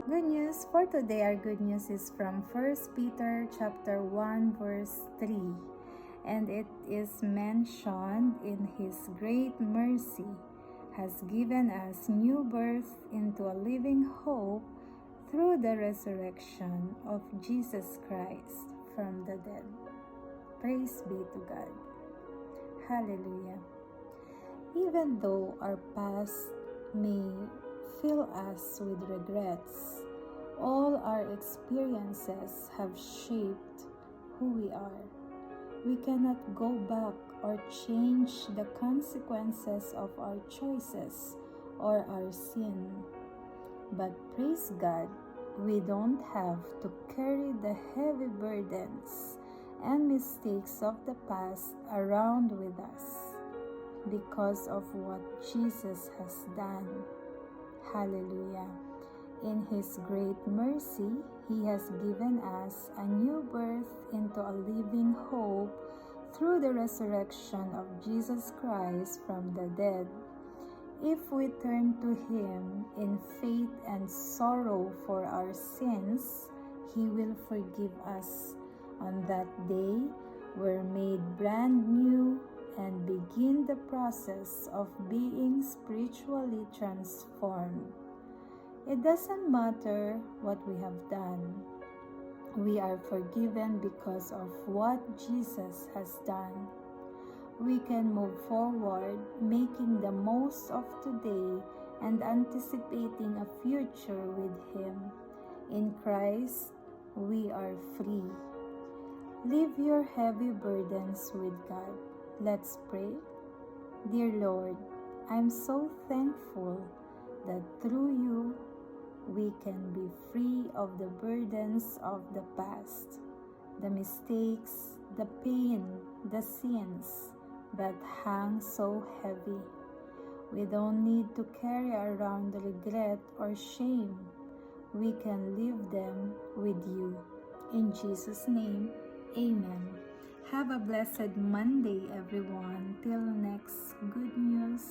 Good news for today. Our good news is from 1 Peter chapter 1 verse 3. And it is mentioned in his great mercy has given us new birth into a living hope through the resurrection of Jesus Christ from the dead. Praise be to God. Hallelujah. Even though our past may fill us with regrets, all our experiences have shaped who we are. We cannot go back or change the consequences of our choices or our sin. But praise God, we don't have to carry the heavy burdens and mistakes of the past around with us because of what Jesus has done. Hallelujah. In His great mercy, He has given us a new birth into a living hope through the resurrection of Jesus Christ from the dead. If we turn to Him in faith and sorrow for our sins, He will forgive us. On that day, we're made brand new and begin the process of being spiritually transformed. It doesn't matter what we have done. We are forgiven because of what Jesus has done. We can move forward, making the most of today and anticipating a future with Him. In Christ, we are free. Leave your heavy burdens with God. Let's pray. Dear Lord, I'm so thankful that through you, we can be free of the burdens of the past, the mistakes, the pain, the sins that hang so heavy. We don't need to carry around regret or shame. We can leave them with you. In Jesus' name, amen. Have a blessed Monday, everyone. Till next good news.